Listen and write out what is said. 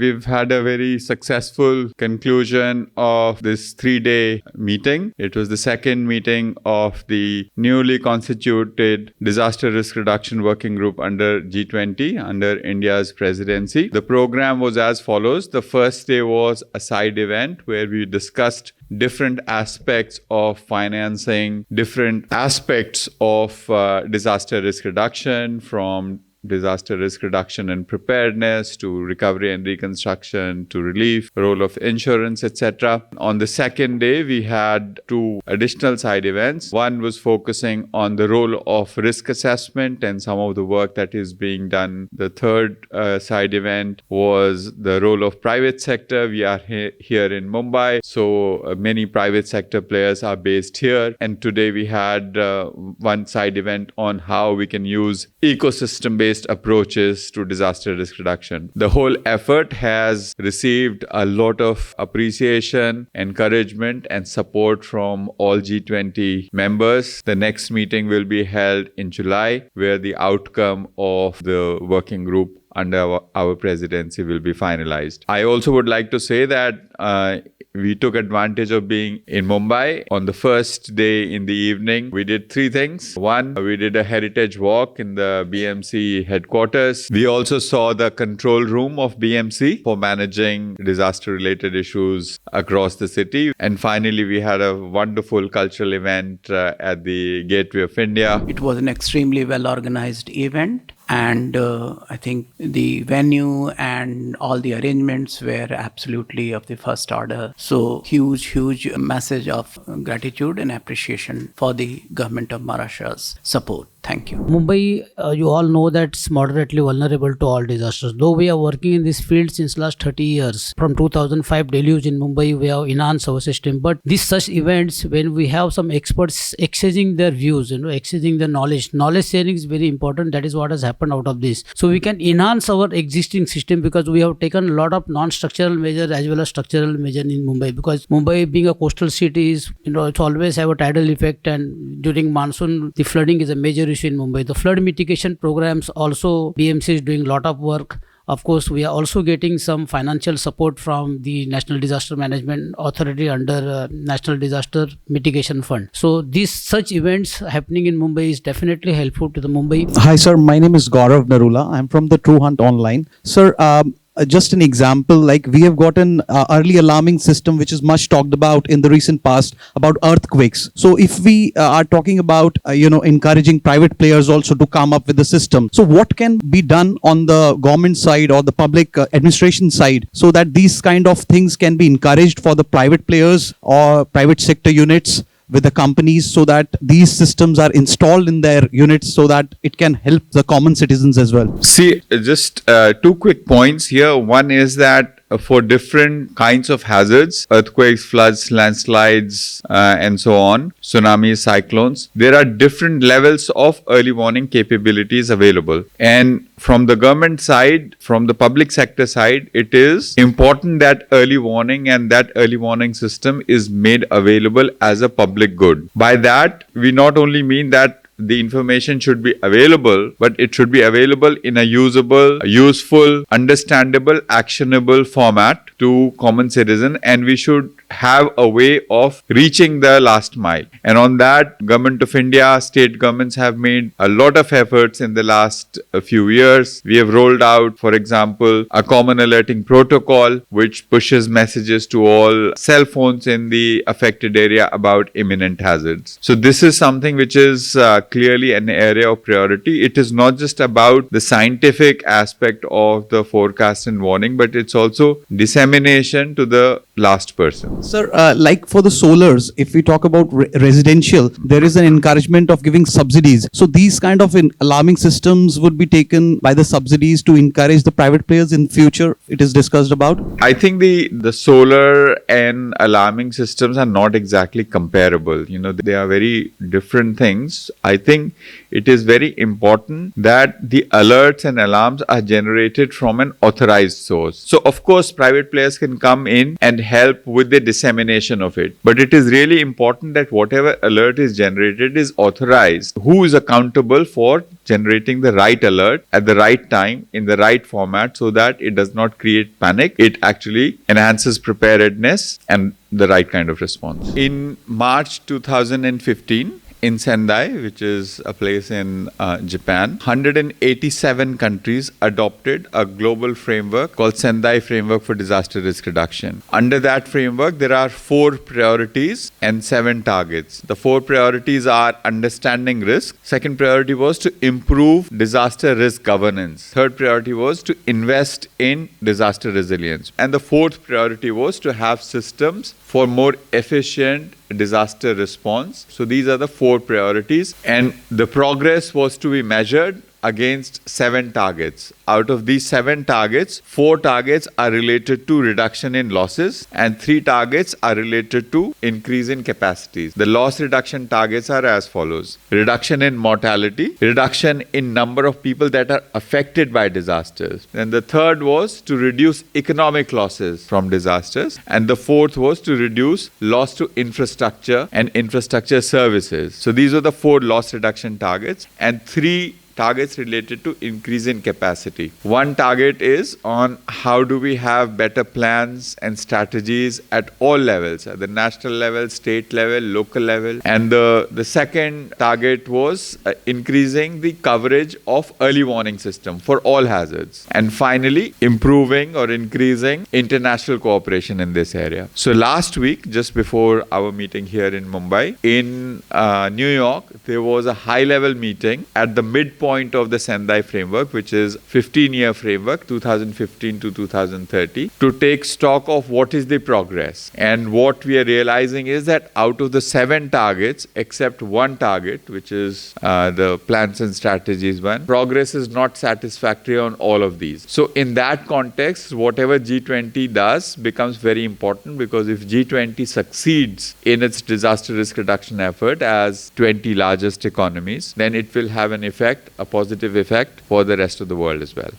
we've had a very successful conclusion of this 3-day meeting. It was the second meeting of the newly constituted Disaster Risk Reduction Working Group under G20, under India's presidency. The program was as follows. The first day was a side event where we discussed different aspects of financing, different aspects of disaster risk reduction, from disaster risk reduction and preparedness to recovery and reconstruction to relief, role of insurance, etc. On the second day, we had 2 additional side events. One was focusing on the role of risk assessment and some of the work that is being done. The third side event was the role of private sector. We are here in Mumbai, so many private sector players are based here. And today we had one side event on how we can use ecosystem-based approaches to disaster risk reduction. The whole effort has received a lot of appreciation, encouragement, and support from all G20 members. The next meeting will be held in July, where the outcome of the working group under our presidency will be finalized. I also would like to say that we took advantage of being in Mumbai. On the first day in the evening, we did 3 things. One, we did a heritage walk in the BMC headquarters. We also saw the control room of BMC for managing disaster-related issues across the city. And finally, we had a wonderful cultural event at the Gateway of India. It was an extremely well-organized event. And I think the venue and all the arrangements were absolutely of the first order. So huge message of gratitude and appreciation for the government of Maharashtra's support. Thank you. Mumbai, you all know that it's moderately vulnerable to all disasters. Though we are working in this field since last 30 years. From 2005 deluge in Mumbai, we have enhanced our system. But these such events, when we have some experts exchanging their views, exchanging their knowledge sharing is very important. That is what has happened out of this. So we can enhance our existing system because we have taken a lot of non-structural measures as well as structural measures in Mumbai. Because Mumbai being a coastal city is, it's always have a tidal effect, and during monsoon, the flooding is a major issue in Mumbai. The flood mitigation programs also, BMC is doing a lot of work. Of course, we are also getting some financial support from the National Disaster Management Authority under National Disaster Mitigation Fund. So these such events happening in Mumbai is definitely helpful to the Mumbai. Hi sir, my name is Gaurav Narula. I'm from the True Hunt Online. Sir, just an example, like we have got an early alarming system which is much talked about in the recent past about earthquakes. So if we are talking about encouraging private players also to come up with the system, so what can be done on the government side or the public administration side so that these kind of things can be encouraged for the private players or private sector units with the companies, so that these systems are installed in their units so that it can help the common citizens as well? See, just 2 quick points here. One is that for different kinds of hazards, earthquakes, floods, landslides, and so on, tsunamis, cyclones, there are different levels of early warning capabilities available. And from the government side, from the public sector side, it is important that early warning and that early warning system is made available as a public good. By that, we not only mean that the information should be available, but it should be available in a usable, useful, understandable, actionable format to common citizen, and we should have a way of reaching the last mile. And on that, Government of India, state governments have made a lot of efforts in the last few years. We have rolled out, for example, a common alerting protocol which pushes messages to all cell phones in the affected area about imminent hazards. So this is something which is clearly an area of priority. It is not just about the scientific aspect of the forecast and warning, but it's also dissemination to the last person. Sir, like for the solars, if we talk about residential, there is an encouragement of giving subsidies. So these kind of alarming systems would be taken by the subsidies to encourage the private players in future. It is discussed about. I think the solar and alarming systems are not exactly comparable. They are very different things. I think it is very important that the alerts and alarms are generated from an authorized source. So of course, private players players can come in and help with the dissemination of it. But it is really important that whatever alert is generated is authorized. Who is accountable for generating the right alert at the right time in the right format so that it does not create panic. It actually enhances preparedness and the right kind of response. In March 2015, in Sendai, which is a place in Japan, 187 countries adopted a global framework called Sendai Framework for Disaster Risk Reduction. Under that framework, there are 4 priorities and 7 targets. The 4 priorities are understanding risk. Second priority was to improve disaster risk governance. Third priority was to invest in disaster resilience. And the 4th priority was to have systems for more efficient disaster response. So these are the 4 priorities, and the progress was to be measured against 7 targets. Out of these 7 targets, 4 targets are related to reduction in losses and 3 targets are related to increase in capacities. The loss reduction targets are as follows: reduction in mortality, reduction in number of people that are affected by disasters. And the third was to reduce economic losses from disasters. And the 4th was to reduce loss to infrastructure and infrastructure services. So these are the 4 loss reduction targets, and 3 targets related to increase in capacity. One target is on how do we have better plans and strategies at all levels, at the national level, state level, local level. And the second target was increasing the coverage of early warning system for all hazards. And finally, improving or increasing international cooperation in this area. So last week, just before our meeting here in Mumbai, in New York, there was a high-level meeting at the midpoint of the Sendai framework, which is 15-year framework, 2015 to 2030, to take stock of what is the progress. And what we are realizing is that out of the 7 targets, except one target, which is the plans and strategies one, progress is not satisfactory on all of these. So in that context, whatever G20 does becomes very important, because if G20 succeeds in its disaster risk reduction effort as 20 largest economies, then it will have an effect, a positive effect for the rest of the world as well.